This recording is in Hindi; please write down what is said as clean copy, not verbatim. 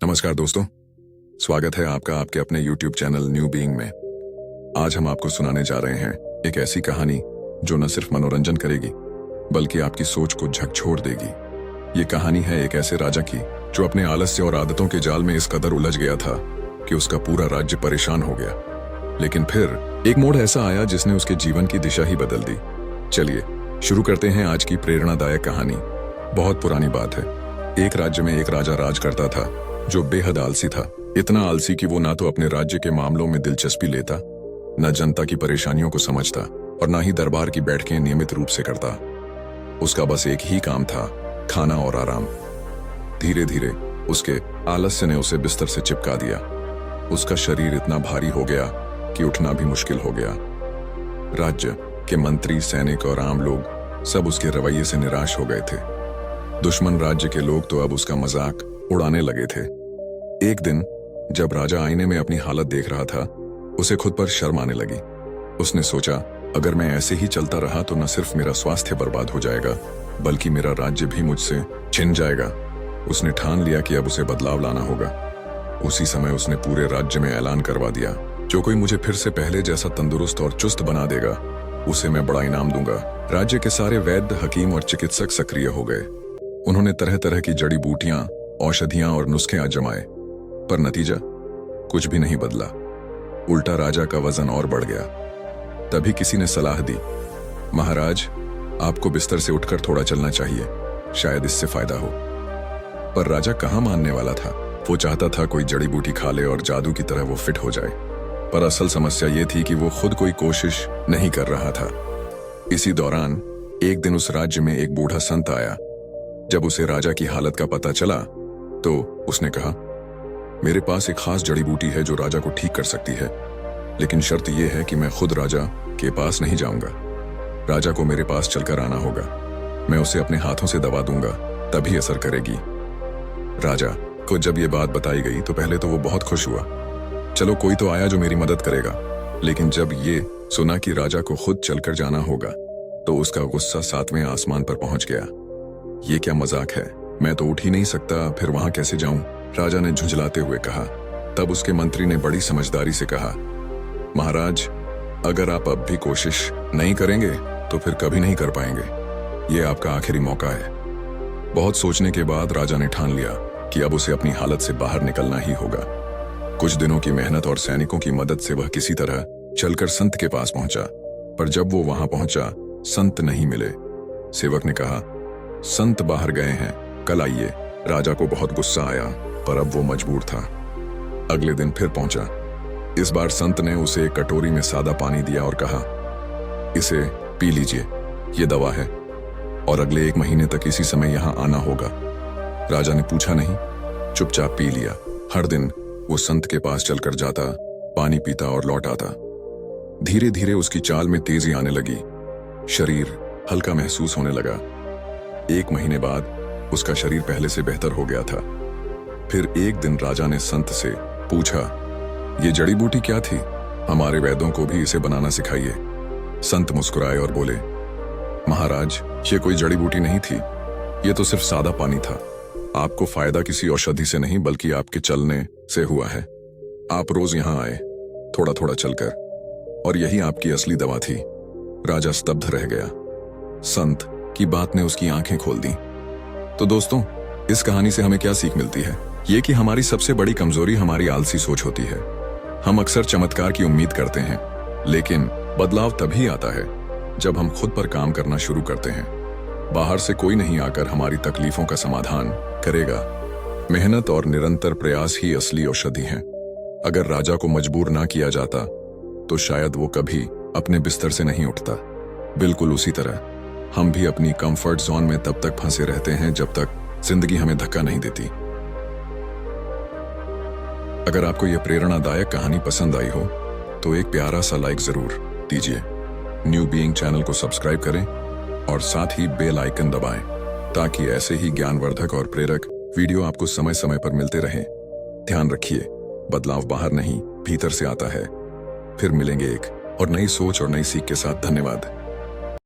नमस्कार दोस्तों, स्वागत है आपका आपके अपने YouTube चैनल न्यू बीइंग में। आज हम आपको सुनाने जा रहे हैं एक ऐसी कहानी जो न सिर्फ मनोरंजन करेगी बल्कि आपकी सोच को झकझोर देगी। ये कहानी है एक ऐसे राजा की जो अपने आलस्य और आदतों के जाल में इस कदर उलझ गया था कि उसका पूरा राज्य परेशान हो गया। लेकिन फिर एक मोड़ ऐसा आया जिसने उसके जीवन की दिशा ही बदल दी। चलिए शुरू करते हैं आज की प्रेरणादायक कहानी। बहुत पुरानी बात है। एक राज्य में एक राजा राज करता था जो बेहद आलसी था। इतना आलसी कि वो ना तो अपने राज्य के मामलों में दिलचस्पी लेता, न जनता की परेशानियों को समझता और ना ही दरबार की बैठकें नियमित रूप से करता। उसका बस एक ही काम था, खाना और आराम। धीरे धीरे उसके आलस्य ने उसे बिस्तर से चिपका दिया। उसका शरीर इतना भारी हो गया कि उठना भी मुश्किल हो गया। राज्य के मंत्री, सैनिक और आम लोग सब उसके रवैये से निराश हो गए थे। दुश्मन राज्य के लोग तो अब उसका मजाक उड़ाने लगे थे। एक दिन जब राजा आईने में अपनी हालत देख रहा था, उसे खुद पर शर्म आने लगी। उसने सोचा, अगर मैं ऐसे ही चलता रहा तो न सिर्फ मेरा स्वास्थ्य बर्बाद हो जाएगा बल्कि मेरा राज्य भी मुझसे छिन जाएगा। उसने ठान लिया कि अब उसे बदलाव लाना होगा। उसी समय उसने पूरे राज्य में ऐलान करवा दिया, जो कोई मुझे फिर से पहले जैसा तंदुरुस्त और चुस्त बना देगा उसे मैं बड़ा इनाम दूंगा। राज्य के सारे वैद्य, हकीम और चिकित्सक सक्रिय हो गए। उन्होंने तरह तरह की जड़ी बूटियां, औषधियां और नुस्खे आजमाए, पर नतीजा कुछ भी नहीं बदला। उल्टा राजा का वजन और बढ़ गया। तभी किसी ने सलाह दी, महाराज, आपको बिस्तर से उठकर थोड़ा चलना चाहिए, शायद इससे फायदा हो। पर राजा कहाँ मानने वाला था। वो चाहता था कोई जड़ी बूटी खा ले और जादू की तरह वो फिट हो जाए। पर असल समस्या ये थी कि वो खुद कोई कोशिश नहीं कर रहा था। इसी दौरान एक दिन उस राज्य में एक बूढ़ा संत आया। जब उसे राजा की हालत का पता चला तो उसने कहा, मेरे पास एक खास जड़ी बूटी है जो राजा को ठीक कर सकती है, लेकिन शर्त यह है कि मैं खुद राजा के पास नहीं जाऊंगा। राजा को मेरे पास चलकर आना होगा। मैं उसे अपने हाथों से दबा दूंगा, तभी असर करेगी। राजा को जब ये बात बताई गई तो पहले तो वो बहुत खुश हुआ। चलो, कोई तो आया जो मेरी मदद करेगा। लेकिन जब ये सुना कि राजा को खुद चलकर जाना होगा तो उसका गुस्सा 7वें आसमान पर पहुंच गया। ये क्या मजाक है, मैं तो उठ ही नहीं सकता, फिर वहां कैसे जाऊं? राजा ने झुंझलाते हुए कहा। तब उसके मंत्री ने बड़ी समझदारी से कहा, महाराज, अगर आप अब भी कोशिश नहीं करेंगे तो फिर कभी नहीं कर पाएंगे। ये आपका आखिरी मौका है। बहुत सोचने के बाद राजा ने ठान लिया कि अब उसे अपनी हालत से बाहर निकलना ही होगा। कुछ दिनों की मेहनत और सैनिकों की मदद से वह किसी तरह चलकर संत के पास पहुंचा। पर जब वो वहां पहुंचा, संत नहीं मिले। सेवक ने कहा, संत बाहर गए हैं, कल आइए। राजा को बहुत गुस्सा आया, पर अब वो मजबूर था। अगले दिन फिर पहुंचा। इस बार संत ने उसे एक कटोरी में सादा पानी दिया और कहा, इसे पी लीजिए, ये दवा है, और अगले 1 महीने तक इसी समय यहां आना होगा। राजा ने पूछा नहीं, चुपचाप पी लिया। हर दिन वो संत के पास चलकर जाता, पानी पीता और लौट आता। धीरे धीरे उसकी चाल में तेजी आने लगी। शरीर हल्का महसूस होने लगा। 1 महीने बाद उसका शरीर पहले से बेहतर हो गया था। फिर एक दिन राजा ने संत से पूछा, ये जड़ी बूटी क्या थी? हमारे वैद्यों को भी इसे बनाना सिखाइए। संत मुस्कुराए और बोले, महाराज, ये कोई जड़ी बूटी नहीं थी, ये तो सिर्फ सादा पानी था। आपको फायदा किसी औषधि से नहीं बल्कि आपके चलने से हुआ है। आप रोज यहां आए, थोड़ा थोड़ा चलकर, और यही आपकी असली दवा थी। राजा स्तब्ध रह गया। संत की बात ने उसकी आंखें खोल दी। तो दोस्तों, इस कहानी से हमें क्या सीख मिलती है? ये कि हमारी सबसे बड़ी कमजोरी हमारी आलसी सोच होती है। हम अक्सर चमत्कार की उम्मीद करते हैं, लेकिन बदलाव तभी आता है जब हम खुद पर काम करना शुरू करते हैं। बाहर से कोई नहीं आकर हमारी तकलीफों का समाधान करेगा। मेहनत और निरंतर प्रयास ही असली औषधि हैं। अगर राजा को मजबूर ना किया जाता तो शायद वो कभी अपने बिस्तर से नहीं उठता। बिल्कुल उसी तरह हम भी अपनी कंफर्ट जोन में तब तक फंसे रहते हैं जब तक जिंदगी हमें धक्का नहीं देती। अगर आपको यह प्रेरणादायक कहानी पसंद आई हो तो एक प्यारा सा लाइक जरूर दीजिए। न्यू बीइंग चैनल को सब्सक्राइब करें और साथ ही बेल आइकन दबाएं ताकि ऐसे ही ज्ञानवर्धक और प्रेरक वीडियो आपको समय समय पर मिलते रहें। ध्यान रखिए, बदलाव बाहर नहीं, भीतर से आता है। फिर मिलेंगे एक और नई सोच और नई सीख के साथ। धन्यवाद।